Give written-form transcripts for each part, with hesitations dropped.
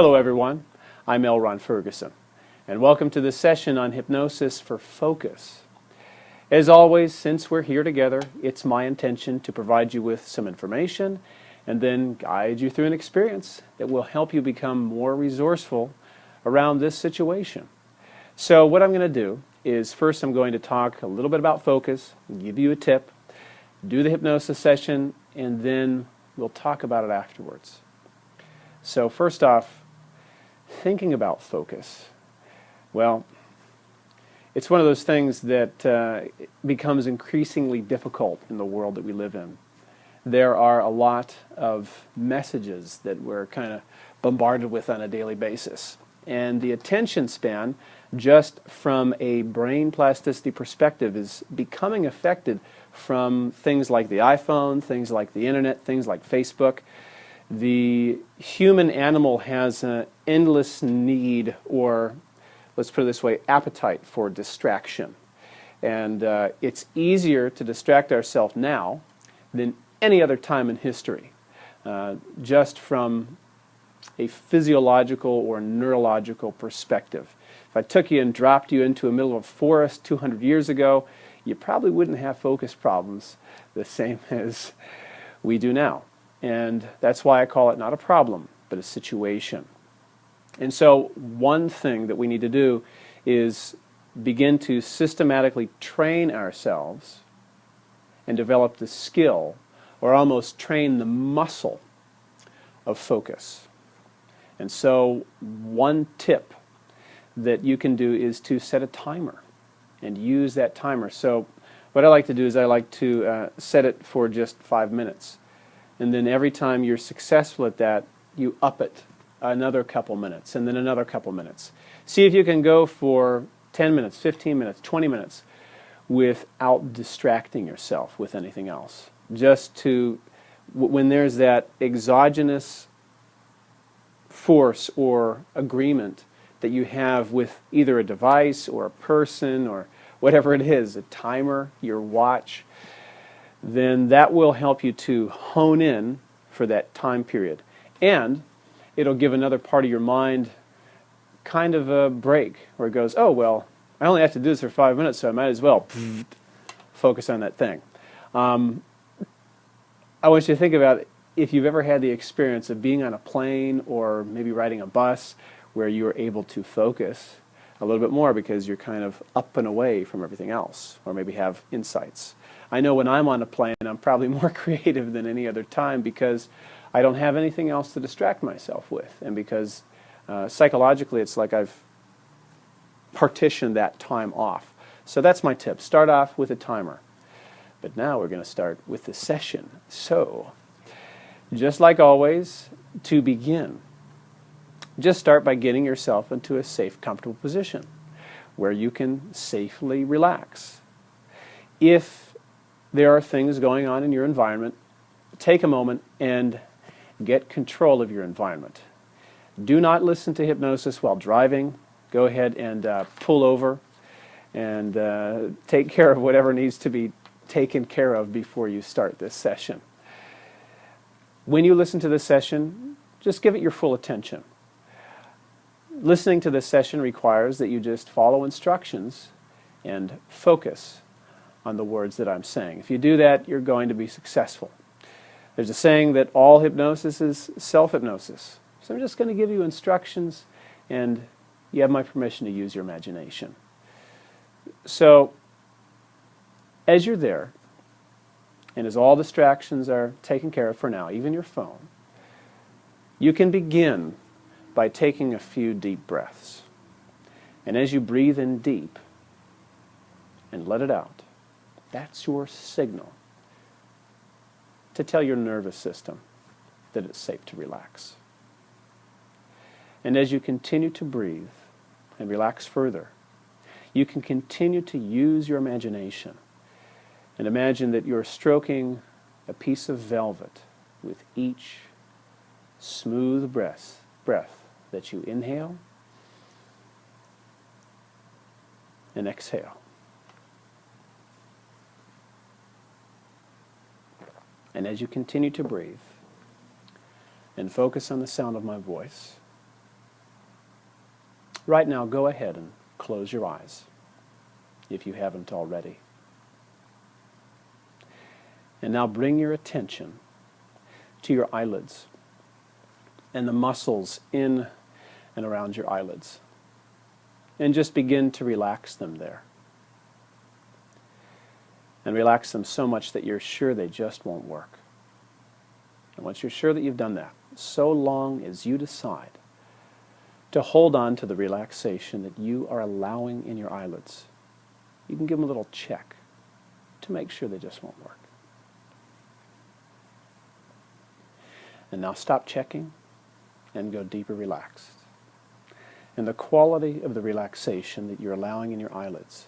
Hello everyone, I'm Elronn Ferguson, and welcome to this session on Hypnosis for Focus. As always, since we're here together, it's my intention to provide you with some information and then guide you through an experience that will help you become more resourceful around this situation. So what I'm going to do is first I'm going to talk a little bit about focus, give you a tip, do the hypnosis session, and then we'll talk about it afterwards. So first off, thinking about focus. Well, it's one of those things that becomes increasingly difficult in the world that we live in. There are a lot of messages that we're kind of bombarded with on a daily basis. And the attention span, just from a brain plasticity perspective, is becoming affected from things like the iPhone, things like the internet, things like Facebook. The human animal has an endless need, or let's put it this way, appetite for distraction. And it's easier to distract ourselves now than any other time in history, just from a physiological or neurological perspective. If I took you and dropped you into the middle of a forest 200 years ago, you probably wouldn't have focus problems the same as we do now. And that's why I call it not a problem, but a situation. And so one thing that we need to do is begin to systematically train ourselves and develop the skill, or almost train the muscle of focus. And so one tip that you can do is to set a timer and use that timer. So what I like to do is I like to set it for just 5 minutes. And then every time you're successful at that, you up it another couple minutes, and then another couple minutes. See if you can go for 10 minutes, 15 minutes, 20 minutes without distracting yourself with anything else. Just to, when there's that exogenous force or agreement that you have with either a device or a person or whatever it is, a timer, your watch, then that will help you to hone in for that time period. And it'll give another part of your mind kind of a break where it goes, oh, well, I only have to do this for 5 minutes, so I might as well focus on that thing. I want you to think about if you've ever had the experience of being on a plane or maybe riding a bus where you were able to focus a little bit more because you're kind of up and away from everything else, or maybe have insights. I know when I'm on a plane, I'm probably more creative than any other time because I don't have anything else to distract myself with, and because psychologically it's like I've partitioned that time off. So that's my tip. Start off with a timer. But now we're going to start with the session. So, just like always, to begin, just start by getting yourself into a safe, comfortable position where you can safely relax. If there are things going on in your environment, take a moment and get control of your environment. Do not listen to hypnosis while driving. Go ahead and pull over and take care of whatever needs to be taken care of before you start this session. When you listen to this session, just give it your full attention. Listening to this session requires that you just follow instructions and focus on the words that I'm saying. If you do that, you're going to be successful. There's a saying that all hypnosis is self-hypnosis. So I'm just going to give you instructions, and you have my permission to use your imagination. So, as you're there, and as all distractions are taken care of for now, even your phone, you can begin by taking a few deep breaths. And as you breathe in deep and let it out, that's your signal to tell your nervous system that it's safe to relax. And as you continue to breathe and relax further, you can continue to use your imagination and imagine that you're stroking a piece of velvet with each smooth breath that you inhale and exhale. And as you continue to breathe and focus on the sound of my voice, Right now, go ahead and close your eyes, if you haven't already. And now bring your attention to your eyelids and the muscles in and around your eyelids. And just begin to relax them there. And relax them so much that you're sure they just won't work. And once you're sure that you've done that, so long as you decide to hold on to the relaxation that you are allowing in your eyelids, you can give them a little check to make sure they just won't work. And now stop checking and go deeper relaxed. And the quality of the relaxation that you're allowing in your eyelids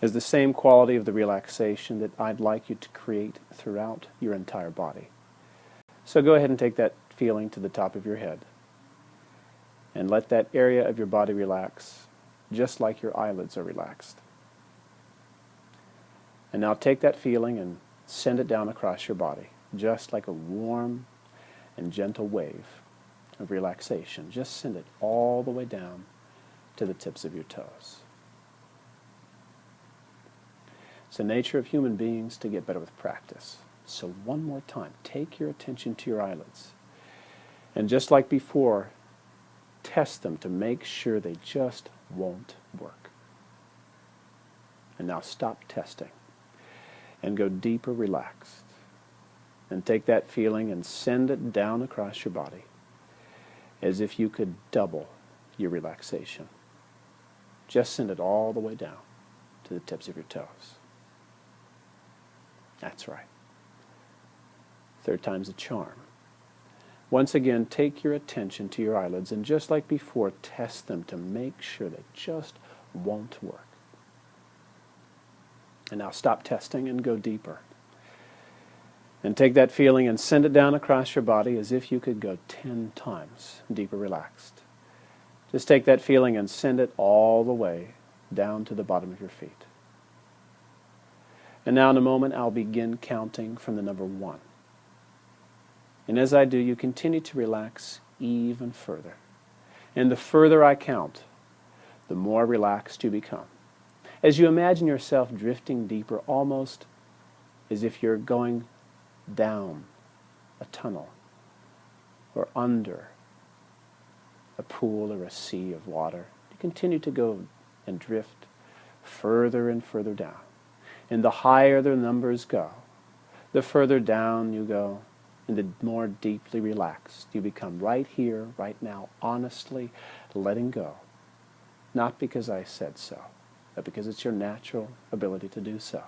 is the same quality of the relaxation that I'd like you to create throughout your entire body. So go ahead and take that feeling to the top of your head and let that area of your body relax just like your eyelids are relaxed. And now take that feeling and send it down across your body, just like a warm and gentle wave of relaxation. Just send it all the way down to the tips of your toes. It's the nature of human beings to get better with practice. So one more time, take your attention to your eyelids. And just like before, test them to make sure they just won't work. And now stop testing and go deeper relaxed. And take that feeling and send it down across your body as if you could double your relaxation. Just send it all the way down to the tips of your toes. That's right. Third time's a charm. Once again, take your attention to your eyelids and just like before, test them to make sure they just won't work. And now stop testing and go deeper. And take that feeling and send it down across your body as if you could go 10 times deeper relaxed. Just take that feeling and send it all the way down to the bottom of your feet. And now in a moment, I'll begin counting from the number 1. And as I do, you continue to relax even further. And the further I count, the more relaxed you become. As you imagine yourself drifting deeper, almost as if you're going down a tunnel or under a pool or a sea of water. You continue to go and drift further and further down. And the higher the numbers go, the further down you go, and the more deeply relaxed you become right here, right now, honestly letting go. Not because I said so, but because it's your natural ability to do so.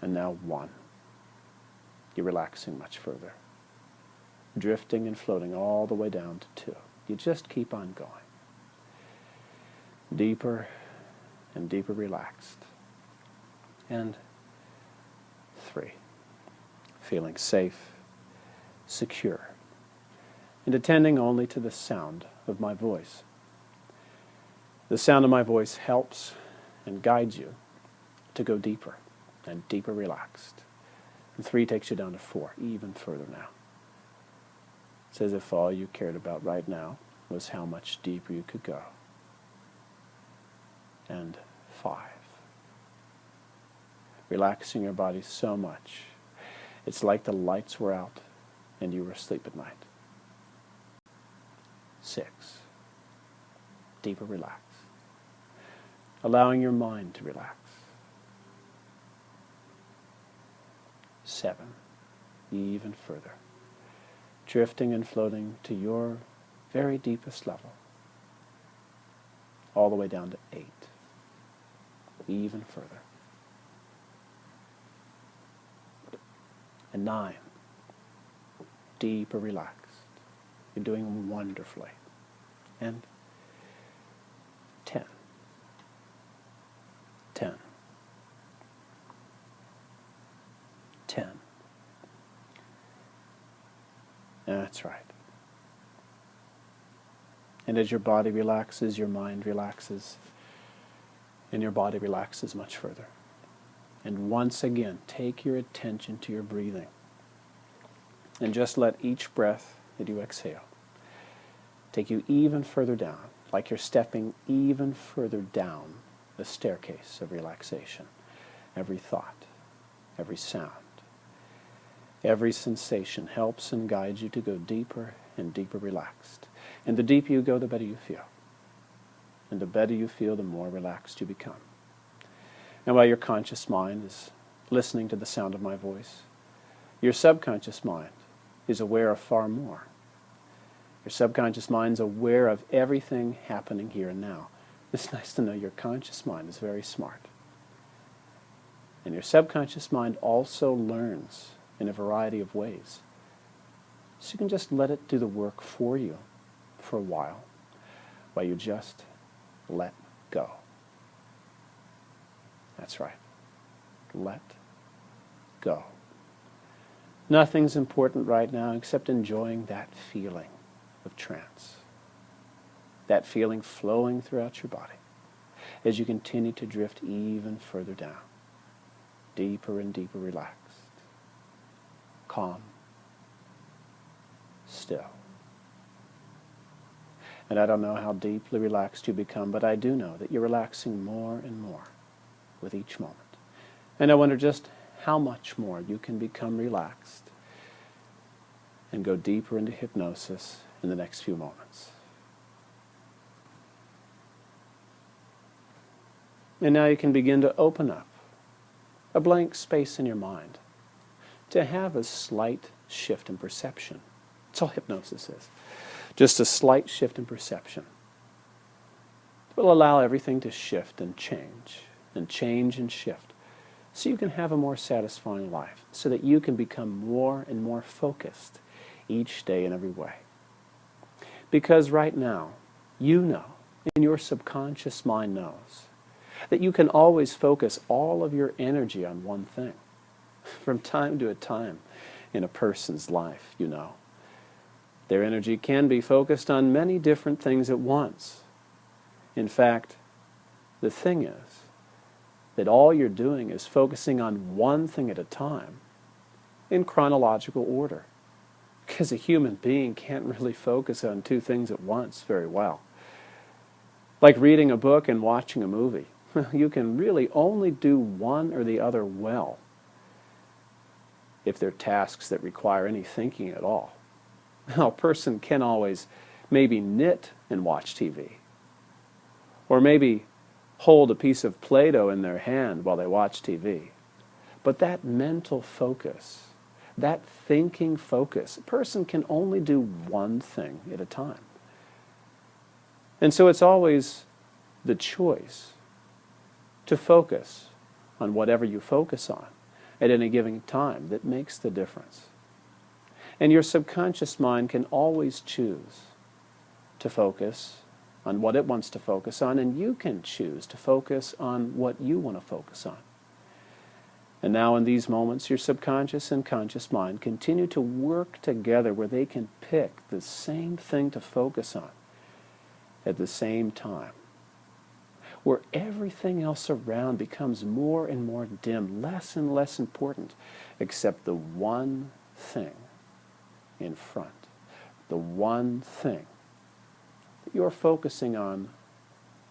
And now 1. You're relaxing much further. Drifting and floating all the way down to 2. You just keep on going. Deeper and deeper relaxed. And 3. Feeling safe, secure, and attending only to the sound of my voice. The sound of my voice helps and guides you to go deeper and deeper relaxed. And 3 takes you down to 4, even further now. It's as if all you cared about right now was how much deeper you could go. And 5. Relaxing your body so much, it's like the lights were out and you were asleep at night. 6. Deeper relax. Allowing your mind to relax. 7. Even further. Drifting and floating to your very deepest level. All the way down to 8. Even further. And 9. Deeper relaxed. You're doing wonderfully. And 10. 10. 10. That's right. And as your body relaxes, your mind relaxes, and your body relaxes much further. And once again, take your attention to your breathing. And just let each breath that you exhale take you even further down, like you're stepping even further down the staircase of relaxation. Every thought, every sound, every sensation helps and guides you to go deeper and deeper relaxed. And the deeper you go, the better you feel. And the better you feel, the more relaxed you become. And while your conscious mind is listening to the sound of my voice, your subconscious mind is aware of far more. Your subconscious mind is aware of everything happening here and now. It's nice to know your conscious mind is very smart. And your subconscious mind also learns in a variety of ways. So you can just let it do the work for you for a while you just let go. That's right. Let go. Nothing's important right now except enjoying that feeling of trance. That feeling flowing throughout your body as you continue to drift even further down, deeper and deeper relaxed, calm, still. And I don't know how deeply relaxed you become, but I do know that you're relaxing more and more with each moment. And I wonder just how much more you can become relaxed and go deeper into hypnosis in the next few moments. And now you can begin to open up a blank space in your mind to have a slight shift in perception. That's all hypnosis is. Just a slight shift in perception. It will allow everything to shift and change and shift, so you can have a more satisfying life, so that you can become more and more focused each day in every way. Because right now, you know, and your subconscious mind knows, that you can always focus all of your energy on one thing. From time to time in a person's life, you know, their energy can be focused on many different things at once. In fact, the thing is that all you're doing is focusing on one thing at a time in chronological order. Because a human being can't really focus on two things at once very well. Like reading a book and watching a movie. You can really only do one or the other well if they're tasks that require any thinking at all. Now, a person can always maybe knit and watch TV. Or maybe hold a piece of Play-Doh in their hand while they watch TV. But that mental focus, that thinking focus, a person can only do one thing at a time. And so it's always the choice to focus on whatever you focus on at any given time that makes the difference. And your subconscious mind can always choose to focus on what it wants to focus on, and you can choose to focus on what you want to focus on. And now in these moments, your subconscious and conscious mind continue to work together where they can pick the same thing to focus on at the same time, where everything else around becomes more and more dim, less and less important, except the one thing in front, the one thing that you're focusing on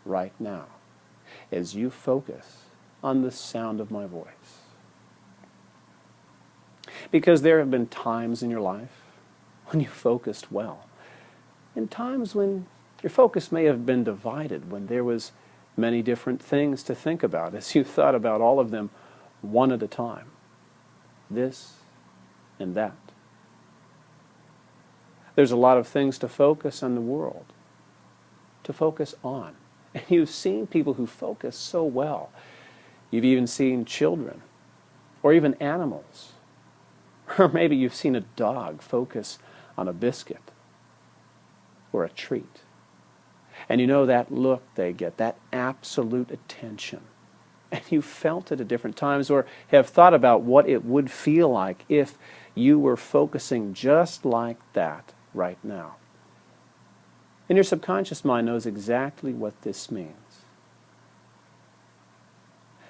right now as you focus on the sound of my voice. Because there have been times in your life when you focused well, and times when your focus may have been divided, when there was many different things to think about as you thought about all of them one at a time, this and that. There's a lot of things to focus on the world, to focus on. And you've seen people who focus so well. You've even seen children, or even animals. Or maybe you've seen a dog focus on a biscuit or a treat. And you know that look they get, that absolute attention. And you felt it at different times, or have thought about what it would feel like if you were focusing just like that right now. And your subconscious mind knows exactly what this means.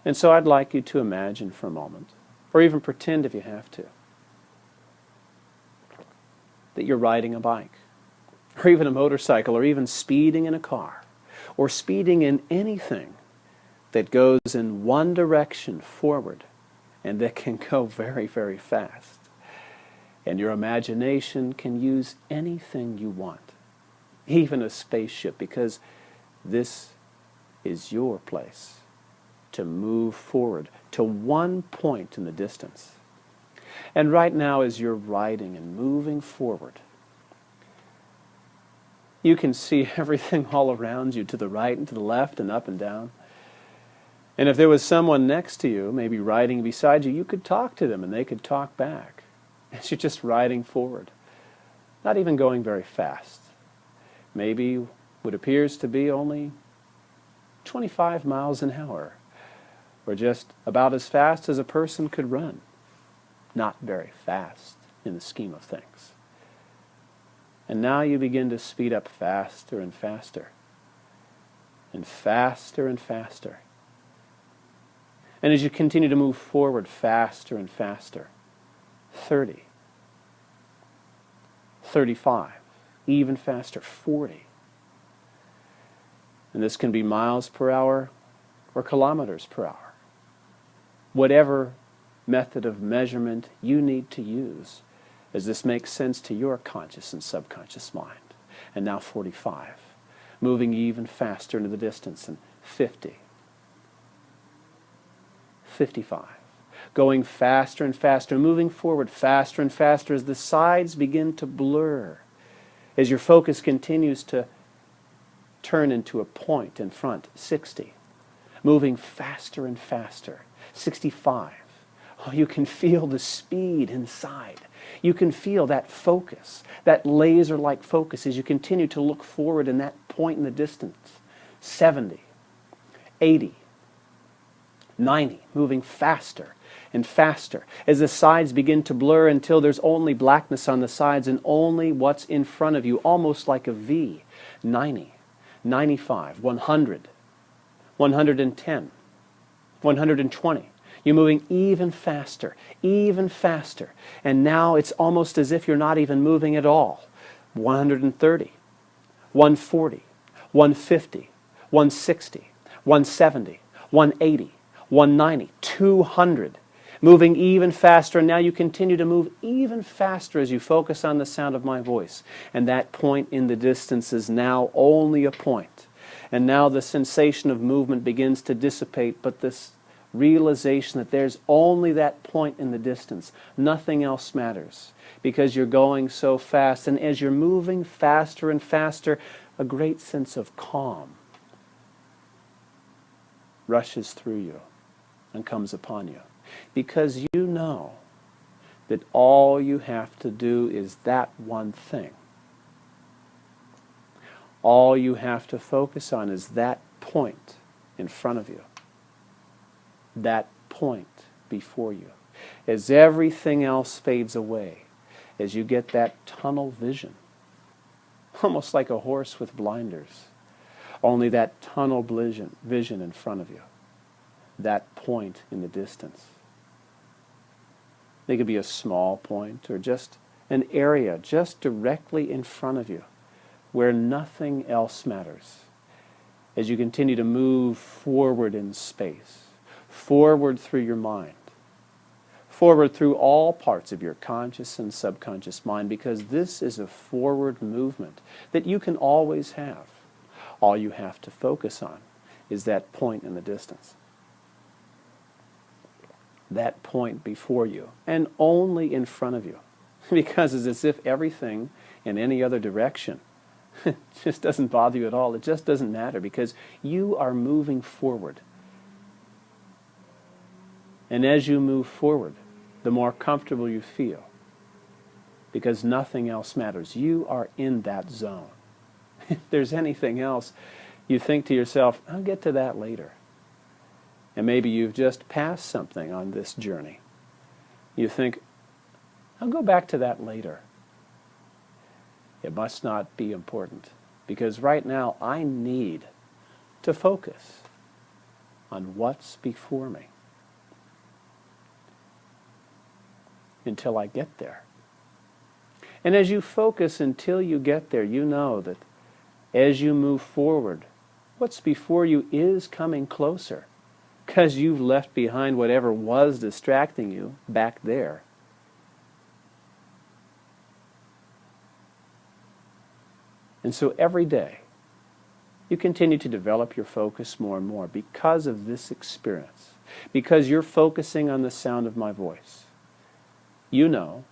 And so I'd like you to imagine for a moment, or even pretend if you have to, that you're riding a bike. or even a motorcycle, or even speeding in a car, or speeding in anything that goes in one direction forward and that can go very, very fast. And your imagination can use anything you want, even a spaceship, because this is your place to move forward to one point in the distance. And right now, as you're riding and moving forward, you can see everything all around you, to the right and to the left and up and down. And if there was someone next to you, maybe riding beside you, you could talk to them and they could talk back. As you're just riding forward, not even going very fast. Maybe what appears to be only 25 miles an hour, or just about as fast as a person could run. Not very fast in the scheme of things. And now you begin to speed up faster and faster, and faster and faster. And as you continue to move forward faster and faster, 30, 35, even faster, 40. And this can be miles per hour or kilometers per hour. Whatever method of measurement you need to use, as this makes sense to your conscious and subconscious mind. And now 45, moving even faster into the distance, and 50, 55, going faster and faster, moving forward faster and faster as the sides begin to blur, as your focus continues to turn into a point in front, 60, moving faster and faster, 65. Oh, you can feel the speed inside. You can feel that focus, that laser-like focus as you continue to look forward in that point in the distance. 70, 80, 90, moving faster and faster as the sides begin to blur until there's only blackness on the sides and only what's in front of you, almost like a V. 90, 95, 100, 110, 120. You're moving even faster, and now it's almost as if you're not even moving at all. 130, 140, 150, 160, 170, 180, 190, 200. Moving even faster, and now you continue to move even faster as you focus on the sound of my voice. And that point in the distance is now only a point. And now the sensation of movement begins to dissipate, but this realization that there's only that point in the distance. Nothing else matters because you're going so fast. And as you're moving faster and faster, a great sense of calm rushes through you and comes upon you. Because you know that all you have to do is that one thing. All you have to focus on is that point in front of you. That point before you. As everything else fades away, as you get that tunnel vision, almost like a horse with blinders, only that tunnel vision in front of you, that point in the distance. It could be a small point or just an area just directly in front of you where nothing else matters. As you continue to move forward in space, forward through your mind, forward through all parts of your conscious and subconscious mind, because this is a forward movement that you can always have. All you have to focus on is that point in the distance. That point before you, and only in front of you. Because it's as if everything in any other direction just doesn't bother you at all. It just doesn't matter because you are moving forward. And as you move forward, the more comfortable you feel. Because nothing else matters. You are in that zone. If there's anything else, you think to yourself, I'll get to that later. And maybe you've just passed something on this journey. You think, I'll go back to that later. It must not be important, because right now I need to focus on what's before me until I get there. And as you focus until you get there, you know that as you move forward, what's before you is coming closer, because you've left behind whatever was distracting you back there. And so every day, you continue to develop your focus more and more because of this experience, because you're focusing on the sound of my voice. You know,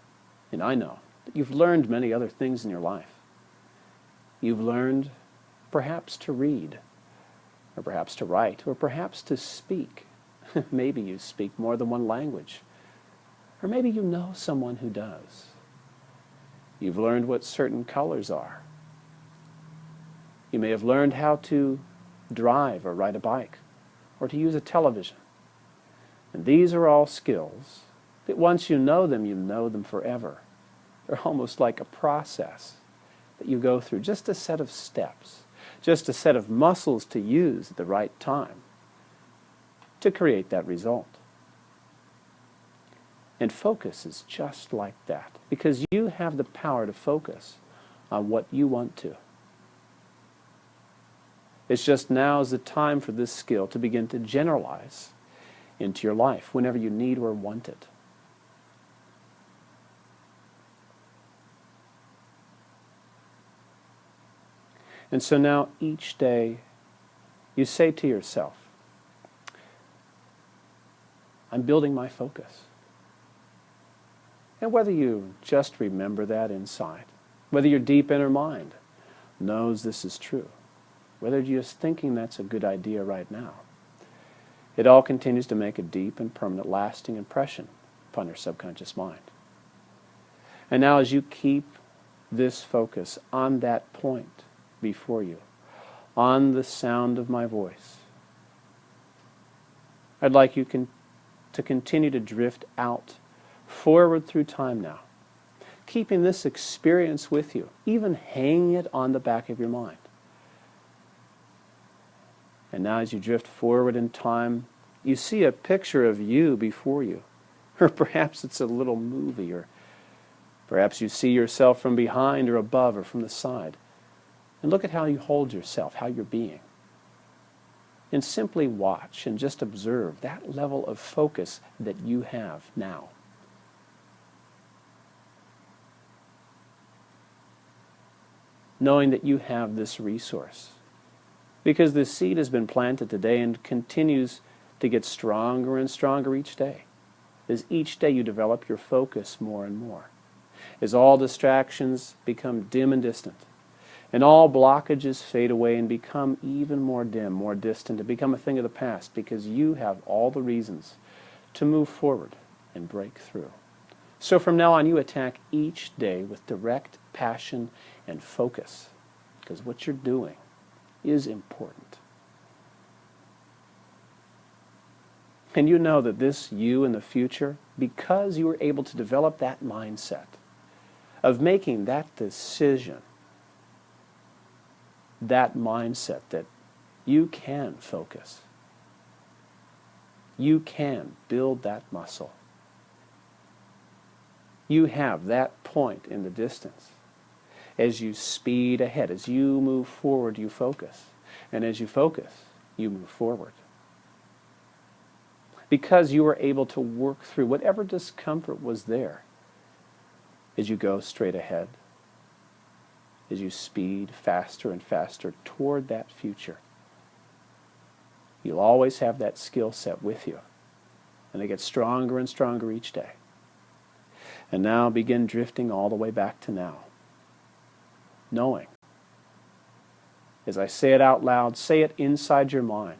and I know, that you've learned many other things in your life. You've learned perhaps to read, or perhaps to write, or perhaps to speak. Maybe you speak more than one language, or maybe you know someone who does. You've learned what certain colors are. You may have learned how to drive or ride a bike, or to use a television. And these are all skills that once you know them forever. They're almost like a process that you go through, just a set of steps, just a set of muscles to use at the right time to create that result. And focus is just like that, because you have the power to focus on what you want to. It's just now is the time for this skill to begin to generalize into your life whenever you need or want it. And so now each day you say to yourself, I'm building my focus. And whether you just remember that inside, whether your deep inner mind knows this is true, whether you're just thinking that's a good idea right now, it all continues to make a deep and permanent lasting impression upon your subconscious mind. And now as you keep this focus on that point before you, on the sound of my voice, I'd like you to continue to drift out, forward through time now, keeping this experience with you, even hanging it on the back of your mind. And now as you drift forward in time, you see a picture of you before you. Or perhaps it's a little movie, or perhaps you see yourself from behind or above or from the side. And look at how you hold yourself, how you're being. And simply watch and just observe that level of focus that you have now. Knowing that you have this resource. Because this seed has been planted today and continues to get stronger and stronger each day. As each day you develop your focus more and more. As all distractions become dim and distant. And all blockages fade away and become even more dim, more distant, and become a thing of the past, because you have all the reasons to move forward and break through. So from now on, you attack each day with direct passion and focus, because what you're doing is important. And you know that this you in the future, because you were able to develop that mindset of making that decision, that mindset that you can focus, you can build that muscle. You have that point in the distance. As you speed ahead, as you move forward, you focus. And as you focus, you move forward. Because you were able to work through whatever discomfort was there as you go straight ahead, as you speed faster and faster toward that future. You'll always have that skill set with you. And it gets stronger and stronger each day. And now begin drifting all the way back to now. Knowing, as I say it out loud, say it inside your mind,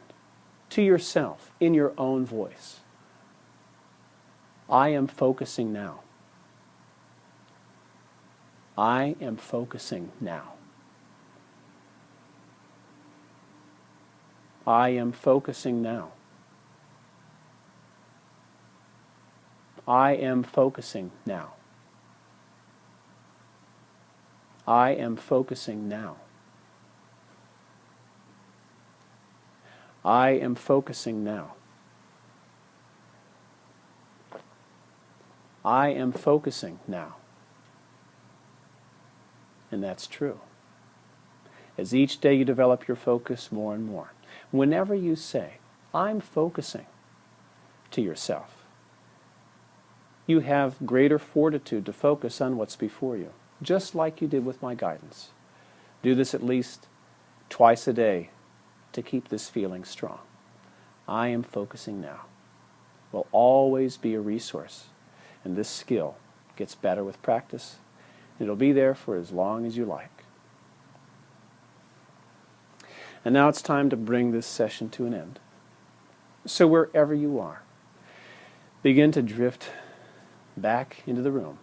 to yourself, in your own voice. I am focusing now. I am focusing now. I am focusing now. I am focusing now. I am focusing now. I am focusing now. I am focusing now. And that's true. As each day you develop your focus more and more, whenever you say, I'm focusing, to yourself, you have greater fortitude to focus on what's before you, just like you did with my guidance. Do this at least twice a day to keep this feeling strong. I am focusing now. Will always be a resource, and this skill gets better with practice. It'll be there for as long as you like. And now it's time to bring this session to an end. So wherever you are, begin to drift back into the room,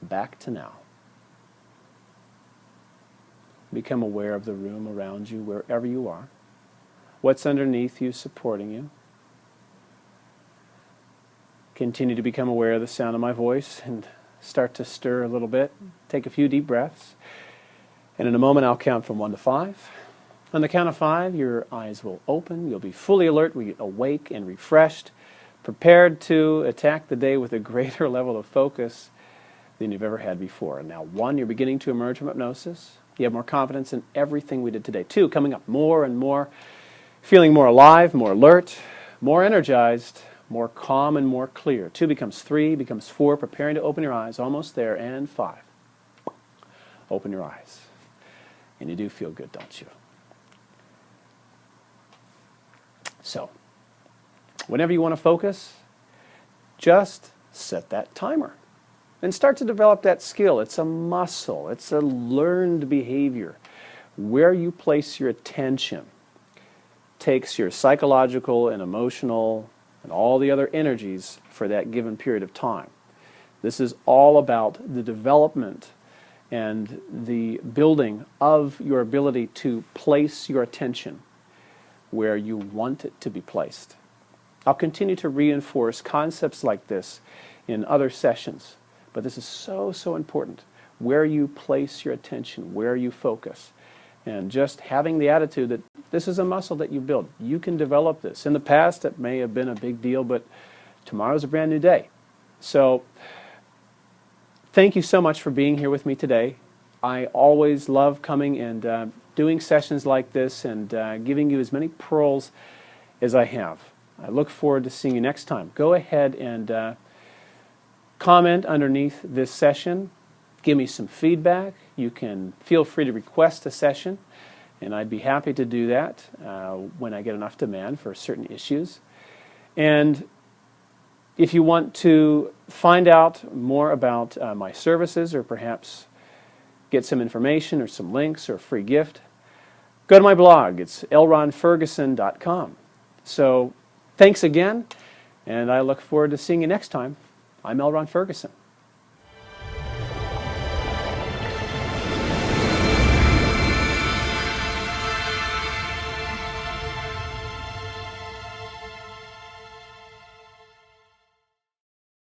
back to now. Become aware of the room around you, wherever you are. What's underneath you, supporting you. Continue to become aware of the sound of my voice and start to stir a little bit. Take a few deep breaths. And in a moment, I'll count from 1 to 5. On the count of 5, your eyes will open. You'll be fully alert, awake and refreshed, prepared to attack the day with a greater level of focus than you've ever had before. And now 1, you're beginning to emerge from hypnosis. You have more confidence in everything we did today. 2, coming up more and more, feeling more alive, more alert, more energized, more calm and more clear. 2 becomes 3, becomes 4, preparing to open your eyes, almost there, and 5. Open your eyes. And you do feel good, don't you? So, whenever you want to focus, just set that timer and start to develop that skill. It's a muscle. It's a learned behavior. Where you place your attention takes your psychological and emotional and all the other energies for that given period of time. This is all about the development and the building of your ability to place your attention where you want it to be placed. I'll continue to reinforce concepts like this in other sessions, but this is so, so important. Where you place your attention, where you focus, and just having the attitude that this is a muscle that you build. You can develop this. In the past, it may have been a big deal, but tomorrow's a brand new day. So, thank you so much for being here with me today. I always love coming and doing sessions like this and giving you as many pearls as I have. I look forward to seeing you next time. Go ahead and comment underneath this session. Give me some feedback. You can feel free to request a session, and I'd be happy to do that when I get enough demand for certain issues. And if you want to find out more about my services or perhaps get some information or some links or a free gift, go to my blog. It's elronnferguson.com. So thanks again, and I look forward to seeing you next time. I'm Elronn Ferguson.